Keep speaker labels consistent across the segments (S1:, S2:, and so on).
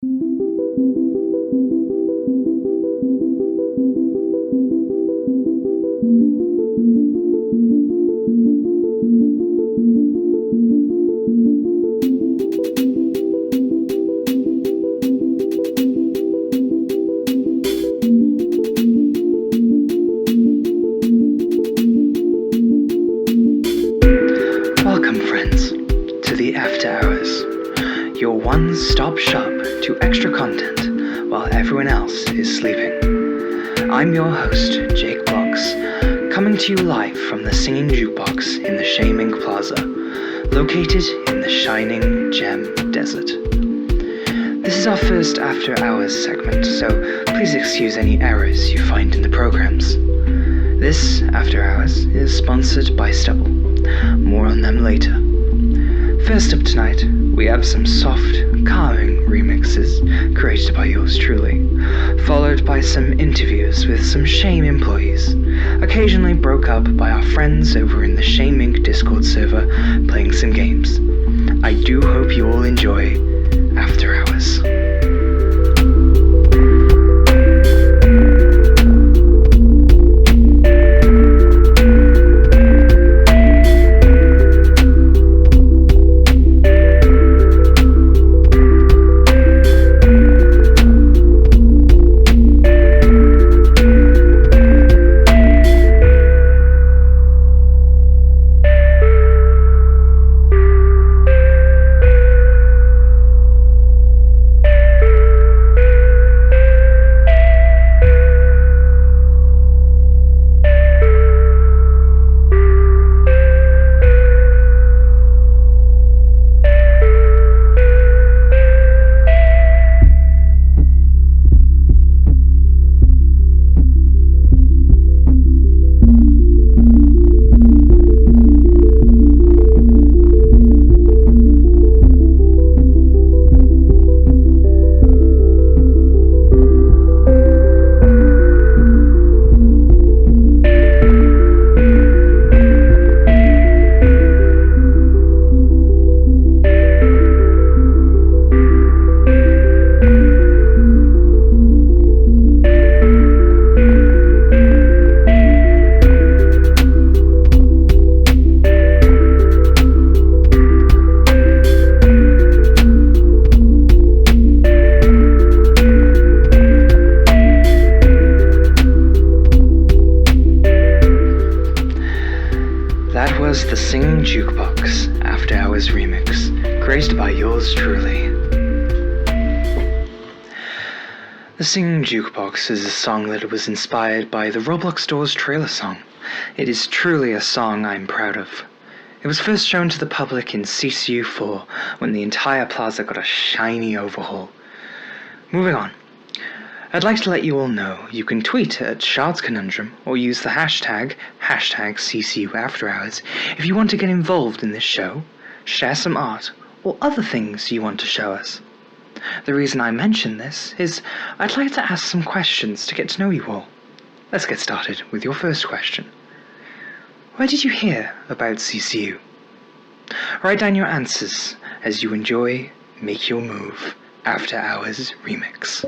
S1: Welcome, friends, to the After Hours, your one-stop shop to extra content while everyone else is sleeping. I'm your host, Jake Boggs, coming to you live from the Singing Jukebox in the Shaming Plaza, located in the shining Gem Desert. This is our first After Hours segment, so please excuse any errors you find in the programs. This After Hours is sponsored by Stubble. More on them later. First up tonight, we have some soft, calming remixes created by yours truly, followed by some interviews with some Shame employees, occasionally broke up by our friends over in the Shaming Discord server playing some games. I do hope you all enjoy After Hours. That was the Singing Jukebox After Hours remix, graced by yours truly. The Singing Jukebox is a song that was inspired by the Roblox Doors trailer song. It is truly a song I'm proud of. It was first shown to the public in CCU 4 when the entire plaza got a shiny overhaul. Moving on. I'd like to let you all know you can tweet at Shard's Conundrum or use the hashtag #CCUAfterHours if you want to get involved in this show, share some art, or other things you want to show us. The reason I mention this is I'd like to ask some questions to get to know you all. Let's get started with your first question. Where did you hear about CCU? Write down your answers as you enjoy Make Your Move After Hours remix.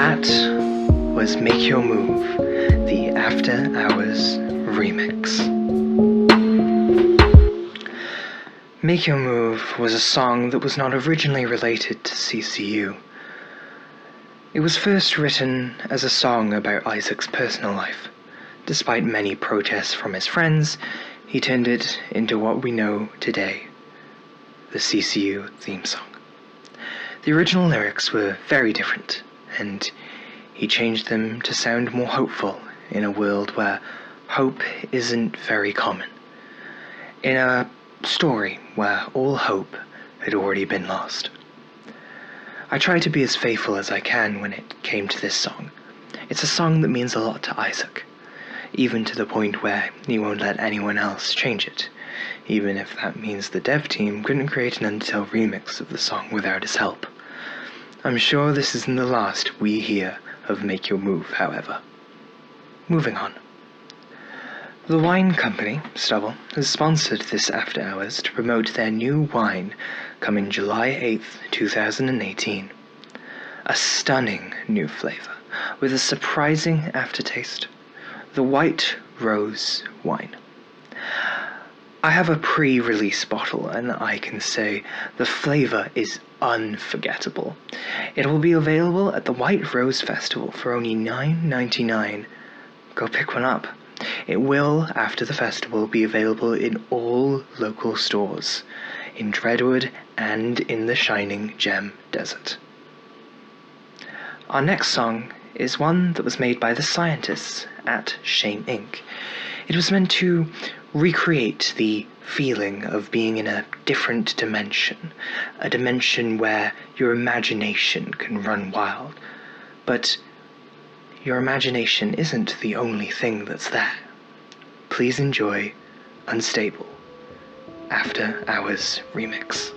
S1: That was Make Your Move, the After Hours remix. Make Your Move was a song that was not originally related to CCU. It was first written as a song about Isaac's personal life. Despite many protests from his friends, he turned it into what we know today, the CCU theme song. The original lyrics were very different, and he changed them to sound more hopeful in a world where hope isn't very common. In a story where all hope had already been lost. I try to be as faithful as I can when it came to this song. It's a song that means a lot to Isaac, even to the point where he won't let anyone else change it, even if that means the dev team couldn't create an Undertale remix of the song without his help. I'm sure this isn't the last we hear of Make Your Move, however. Moving on. The wine company, Stubble, has sponsored this After Hours to promote their new wine coming July 8th, 2018. A stunning new flavour with a surprising aftertaste. The White Rose wine. I have a pre-release bottle and I can say the flavour is unforgettable. It will be available at the White Rose Festival for only $9.99. Go pick one up. It will, after the festival, be available in all local stores, in Dreadwood and in the Shining Gem Desert. Our next song is one that was made by the scientists at Shame Inc. It was meant to recreate the feeling of being in a different dimension, a dimension where your imagination can run wild. But your imagination isn't the only thing that's there. Please enjoy Unstable, After Hours remix.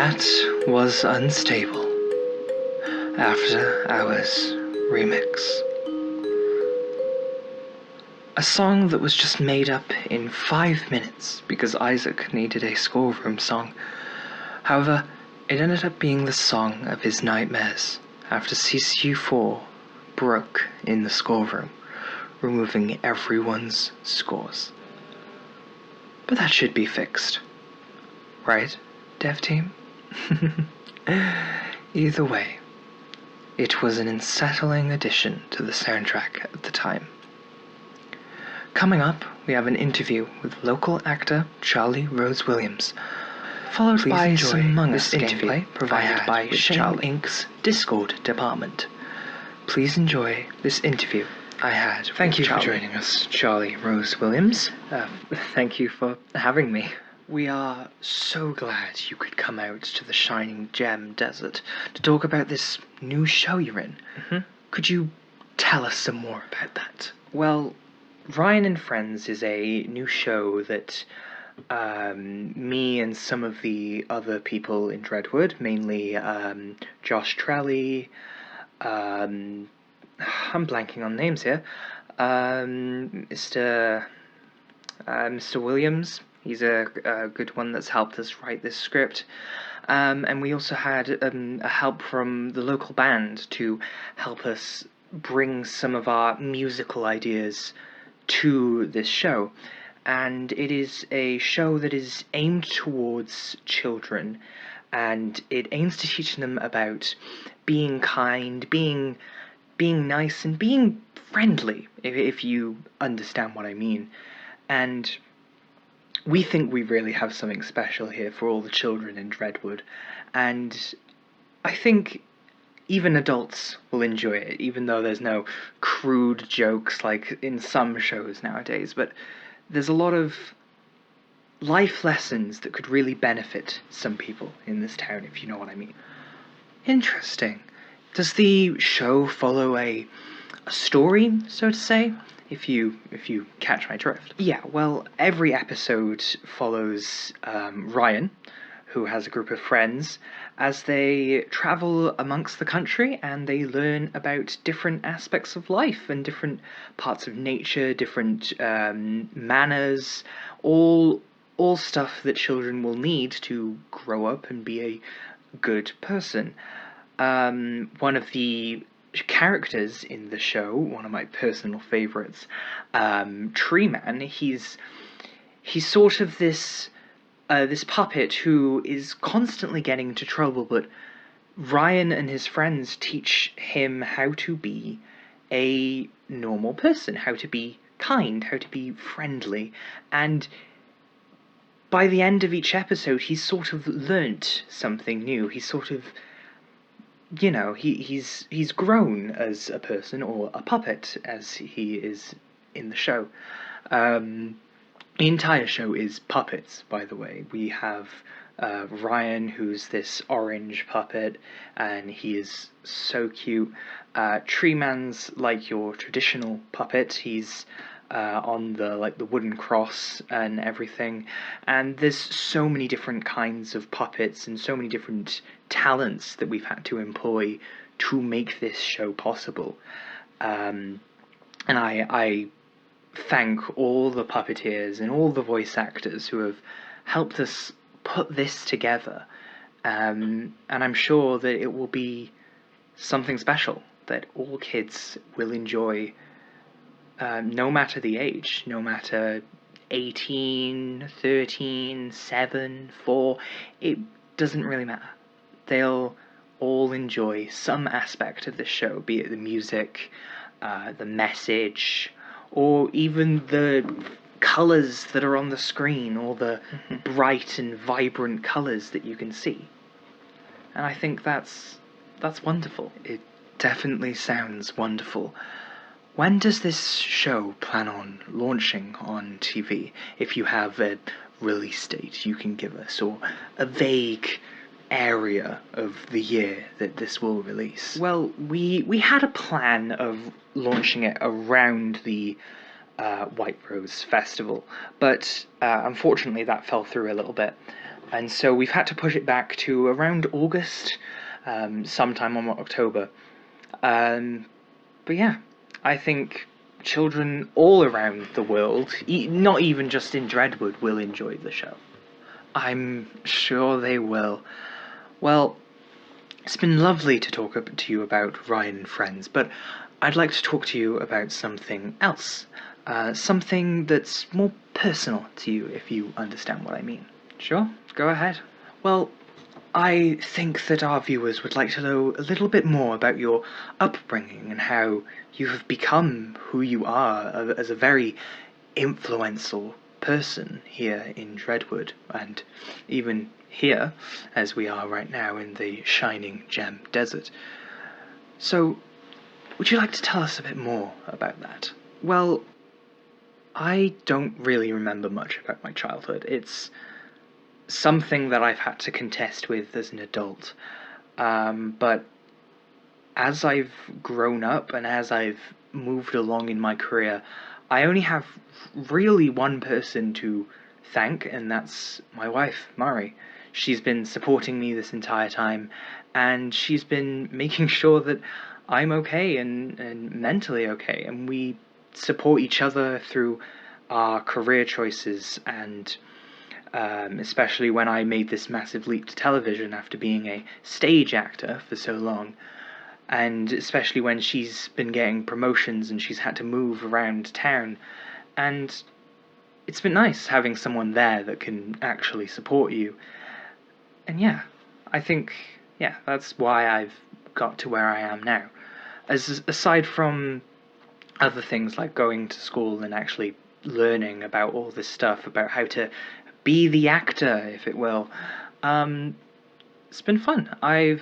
S1: That was Unstable. After Hours Remix. A song that was just made up in 5 minutes because Isaac needed a schoolroom song. However, it ended up being the song of his nightmares after CCU4 broke in the schoolroom, removing everyone's scores. But that should be fixed. Right, dev team? Either way, it was an unsettling addition to the soundtrack at the time. Coming up, we have an interview with local actor Charlie Rose Williams, followed by some Among Us gameplay provided by Shame Inc.'s Discord department. Please enjoy this interview I had with Thank you Charlie. For joining us, Charlie Rose Williams.
S2: Thank you for having me.
S1: We are so glad you could come out to the Shining Gem Desert to talk about this new show you're in.
S2: Mm-hmm.
S1: Could you tell us some more about that?
S2: Well, Ryan and Friends is a new show that me and some of the other people in Dreadwood, mainly Josh Trelly, I'm blanking on names here, Mr. Williams, he's a good one that's helped us write this script, and we also had a help from the local band to help us bring some of our musical ideas to this show. And it is a show that is aimed towards children, and it aims to teach them about being kind, being nice, and being friendly, if you understand what I mean. And we think we really have something special here for all the children in Dreadwood, and I think even adults will enjoy it, even though there's no crude jokes like in some shows nowadays, but there's a lot of life lessons that could really benefit some people in this town, if you know what I mean.
S1: Interesting. Does the show follow a story, so to say? If you catch my drift.
S2: Yeah, well, every episode follows Ryan, who has a group of friends, as they travel amongst the country and they learn about different aspects of life and different parts of nature, different manners, all stuff that children will need to grow up and be a good person. One of the characters in the show, one of my personal favourites, Tree Man, he's sort of this puppet who is constantly getting into trouble, but Ryan and his friends teach him how to be a normal person, how to be kind, how to be friendly, and by the end of each episode he's sort of learnt something new. He's sort of, you know, he's grown as a person, or a puppet as he is in the show. The entire show is puppets, by the way. We have Ryan, who's this orange puppet, and he is so cute. Tree Man's like your traditional puppet. He's on the wooden cross and everything. And there's so many different kinds of puppets and so many different talents that we've had to employ to make this show possible. And I thank all the puppeteers and all the voice actors who have helped us put this together, and I'm sure that it will be something special that all kids will enjoy, no matter the age, no matter 18, 13, 7, 4, it doesn't really matter. They'll all enjoy some aspect of the show, be it the music, the message, or even the colours that are on the screen, or the bright and vibrant colours that you can see. And I think that's wonderful.
S1: It definitely sounds wonderful. When does this show plan on launching on TV? If you have a release date you can give us, or a vague area of the year that this will release.
S2: Well, we had a plan of launching it around the White Rose Festival, but unfortunately that fell through a little bit. And so we've had to push it back to around August, sometime on October. But yeah, I think children all around the world, not even just in Dreadwood, will enjoy the show. I'm sure they will. Well, it's been lovely to talk to you about Ryan and Friends, but I'd like to talk to you about something else. Something that's more personal to you, if you understand what I mean. Sure, go ahead. Well, I think that our viewers would like to know a little bit more about your upbringing and how you have become who you are as a very influential person here in Dreadwood, and even here, as we are right now in the Shining Gem Desert. So, would you like to tell us a bit more about that? Well, I don't really remember much about my childhood. It's something that I've had to contest with as an adult. But as I've grown up and as I've moved along in my career, I only have really one person to thank, and that's my wife, Mari. She's been supporting me this entire time, and she's been making sure that I'm okay and mentally okay, and we support each other through our career choices, and especially when I made this massive leap to television after being a stage actor for so long, and especially when she's been getting promotions and she's had to move around town, and it's been nice having someone there that can actually support you. And yeah, I think, yeah, that's why I've got to where I am now. Aside from other things like going to school and actually learning about all this stuff, about how to be the actor, if it will, it's been fun. I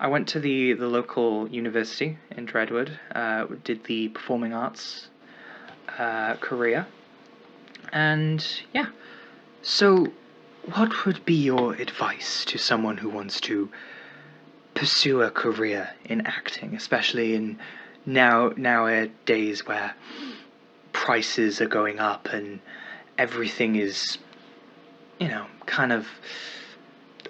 S2: went to the local university in Dreadwood, did the performing arts career, and yeah. So, what would be your advice to someone who wants to pursue a career in acting, especially in nowadays where prices are going up and everything is, kind of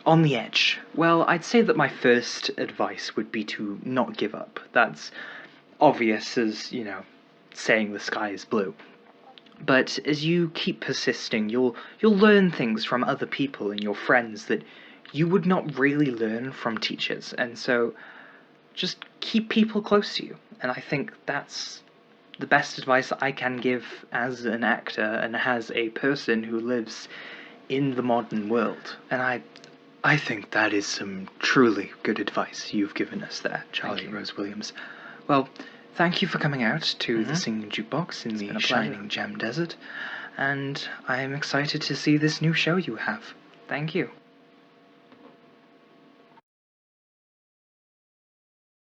S2: on the edge? Well, I'd say that my first advice would be to not give up. That's obvious as, saying the sky is blue. But as you keep persisting, you'll learn things from other people and your friends that you would not really learn from teachers. And so just keep people close to you. And I think that's the best advice I can give as an actor and as a person who lives in the modern world. And I think that is some truly good advice you've given us there, Charlie Rose Williams. Well, thank you for coming out to the Singing Jukebox in the Shining Gem Desert, and I am excited to see this new show you have. Thank you.